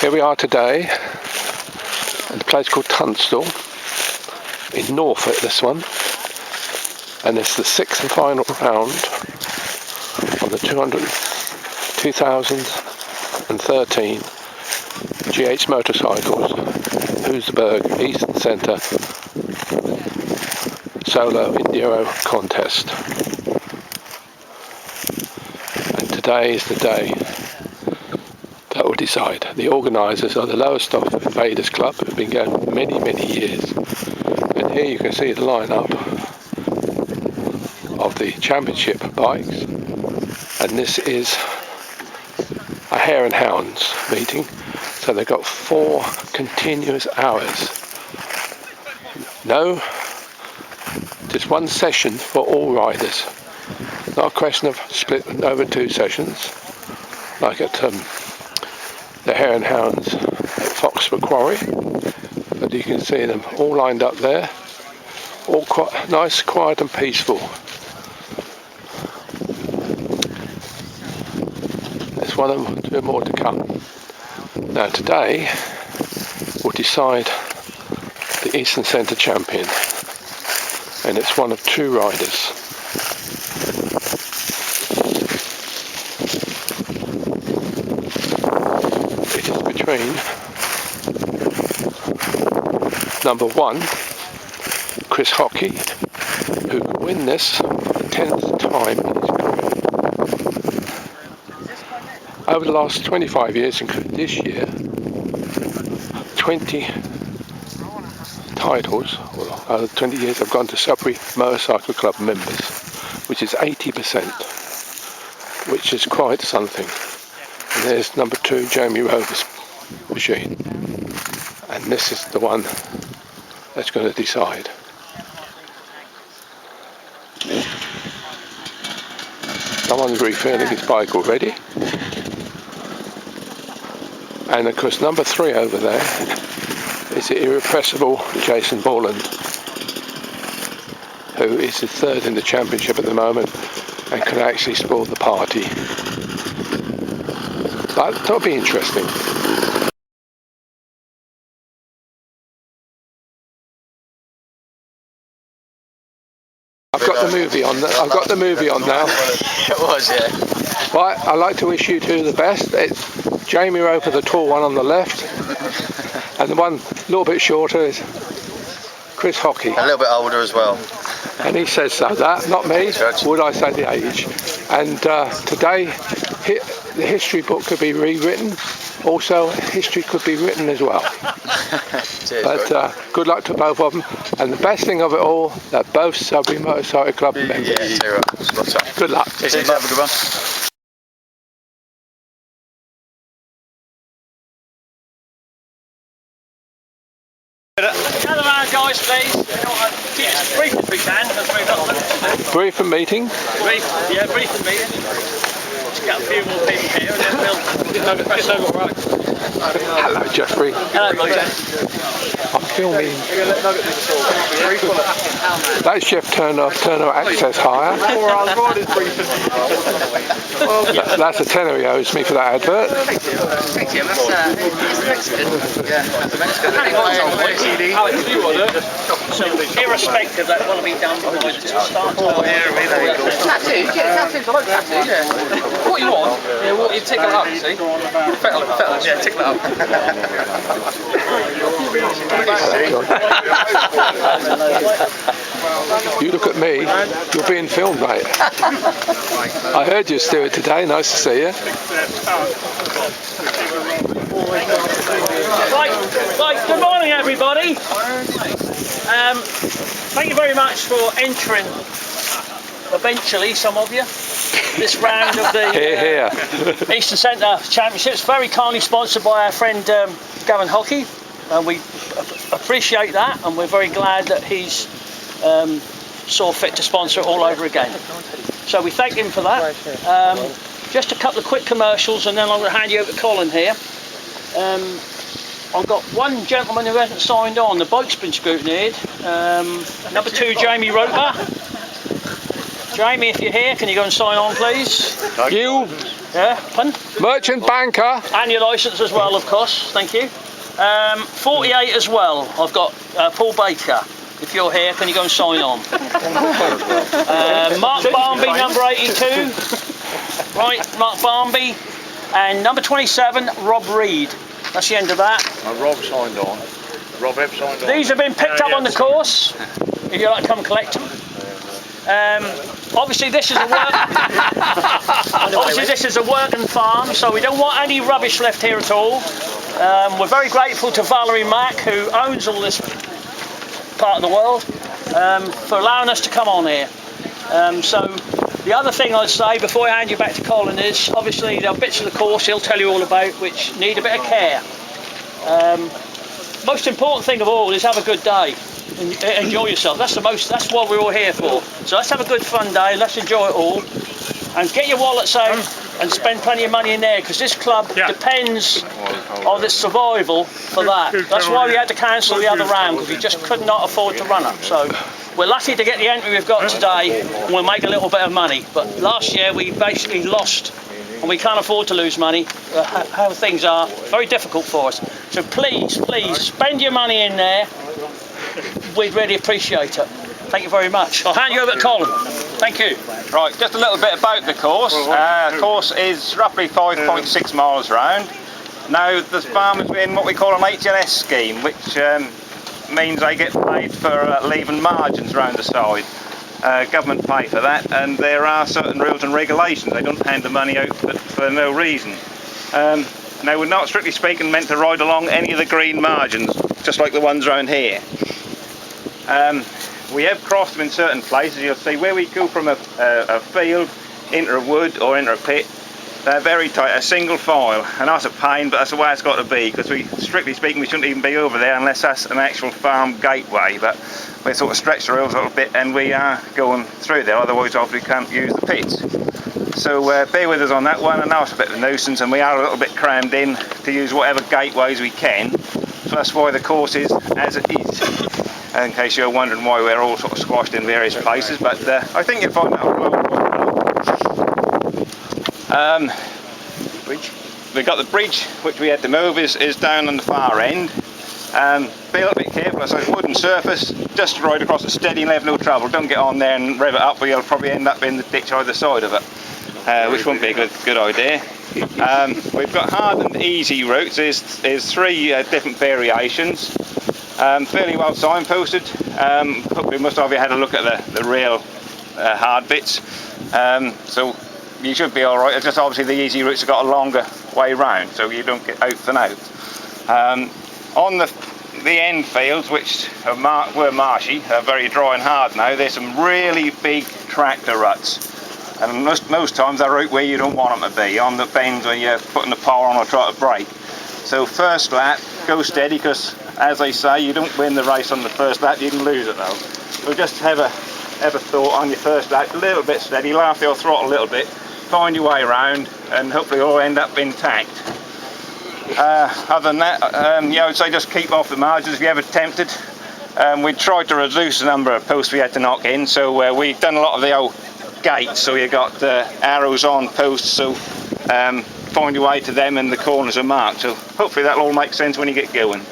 Here we are today at a place called Tunstall in Norfolk, this one, and it's the sixth and final round of the 2013 GH Motorcycles Lowestoft Eastern Centre Solo Enduro Contest. And today is the day that will decide. The organisers are the Lowestoft H&H Club, who've been going many years. And here you can see the lineup of the championship bikes. And this is a hare and hounds meeting. So they've got 4 continuous hours. No, just one session for all riders. Not a question of splitting over 2 sessions, like at the Hare and Hounds at Foxford Quarry. But you can see them all lined up there, all quite nice, quiet and peaceful. There's one of them, 2 more to come. Now today we'll decide the Eastern Centre champion, and it's one of 2 riders. It is between number 1, Chris Hockey, who could win this for the 10th time in his career. Over the last 25 years, including this year, 20 titles, or 20 years I've gone to Sudbury Motorcycle Club members, which is 80%, which is quite something. And there's number 2, Jamie Rover's machine. And this is the one that's going to decide. Someone's refilling his bike already. And of course number 3 over there is the irrepressible Jason Borland, who is the 3rd in the championship at the moment and can actually spoil the party. But that'll be interesting. I've got the movie on. I've got the movie on now. It was, yeah. Right, I'd like to wish you 2 the best. It's Jamie Roper, the tall one on the left, and the one a little bit shorter is Chris Hockey. A little bit older as well. And he says so. That, not me. Would I say the age? And today, the history book could be rewritten. Also, history could be written as well. Cheers, but good luck to both of them. And the best thing of it all, they're both Sudbury Motorcycle Club members. Yeah, good luck. Cheers, have a good one. Another round, guys, please. Keep it as brief as we can. Brief and meeting. Brief and meeting. Just get a few more people here and then we'll get over right. Hello, Jeffrey. Hello, Roger. I'm filming. That's Jeff Turner Access Hire. That's a tenner he owes me for that advert. Thank you. That's Mexican. Yeah, that's Mexican. Alex, do you want it? So, irrespective, that want to be done before just start. Tattoo, yeah, tattoos. I like tattoos, yeah. What you want? Yeah, what you tickle it up, you see? Fettle, yeah, tickle it up. You look at me, you're being filmed, mate. I heard you, Stuart, today. Nice to see you. Right, good morning, everybody. Thank you very much for entering, eventually, some of you, this round of the Eastern Centre Championships, very kindly sponsored by our friend Gavin Hockey, and we appreciate that, and we're very glad that he's saw fit to sponsor it all over again. So we thank him for that. Just a couple of quick commercials and then I'm going to hand you over to Colin here. I've got one gentleman who hasn't signed on. The bike's been scrutinised. Number 2, Jamie Roper. Jamie, if you're here, can you go and sign on, please? You Yeah, pun? Merchant banker. And your licence as well, of course, thank you. 48 as well, I've got Paul Baker. If you're here, can you go and sign on? Mark Barnby, number 82. Right, Mark Barnby. And number 27, Rob Reed. That's the end of that. Rob signed on. Rob Ebb signed on. These have been picked up on the course, if you like to come collect them. Obviously this is a working farm, so we don't want any rubbish left here at all. We're very grateful to Valerie Mack, who owns all this part of the world, for allowing us to come on here. So the other thing I'd say before I hand you back to Colin is, obviously there are bits of the course he'll tell you all about which need a bit of care. Most important thing of all is have a good day. Enjoy yourself. That's what we're all here for. So let's have a good fun day, let's enjoy it all, and get your wallets out and spend plenty of money in there, because this club depends on its survival for that. That's why we had to cancel the other round, because we just could not afford to run it. So we're lucky to get the entry we've got today, and we'll make a little bit of money. But last year we basically lost, and we can't afford to lose money. How things are, very difficult for us. So please, please, spend your money in there. We'd really appreciate it. Thank you very much. I'll hand you over to Colin. Thank you. Right, just a little bit about the course. The course is roughly 5.6 miles round. Now, the farmers are in what we call an H&H scheme, which means they get paid for leaving margins around the side. Government pay for that, and there are certain rules and regulations. They don't hand the money out for no reason. Now, we're not, strictly speaking, meant to ride along any of the green margins, just like the ones around here. We have crossed them in certain places. You'll see where we go from a field into a wood or into a pit, they're very tight, a single file, and that's a pain, but that's the way it's got to be, because strictly speaking, we shouldn't even be over there unless that's an actual farm gateway, but we sort of stretch the rails a little bit and we are going through there, otherwise obviously we can't use the pits. So bear with us on that one. I know it's a bit of a nuisance, and we are a little bit crammed in to use whatever gateways we can, so that's why the course is as it is. In case you're wondering why we're all sort of squashed in various places, but I think you'll find that all well. We've got the bridge, which we had to move, is down on the far end. Be a little bit careful, it's a wooden surface, just ride across it steady and have no trouble. Don't get on there and rev it up, or you'll probably end up in the ditch either side of it, which won't be a good idea. We've got hard and easy routes. There's three different variations. Fairly well signposted. Hopefully most of you had a look at the real hard bits, so you should be alright. It's just obviously the easy routes have got a longer way round, so you don't get out and out. On the end fields, which were marshy, are very dry and hard now, there's some really big tractor ruts, and most times they're out where you don't want them to be, on the bends when you're putting the power on or trying to brake. So first lap, go steady, because as they say, you don't win the race on the first lap, you can lose it though. So just have a thought on your first lap, a little bit steady, laugh your throttle a little bit, find your way around, and hopefully it'll end up intact. Other than that, yeah, I would say just keep off the margins if you ever tempted. We tried to reduce the number of posts we had to knock in, so we've done a lot of the old gates, so you got arrows on posts, so find your way to them, and the corners are marked, so hopefully that'll all make sense when you get going.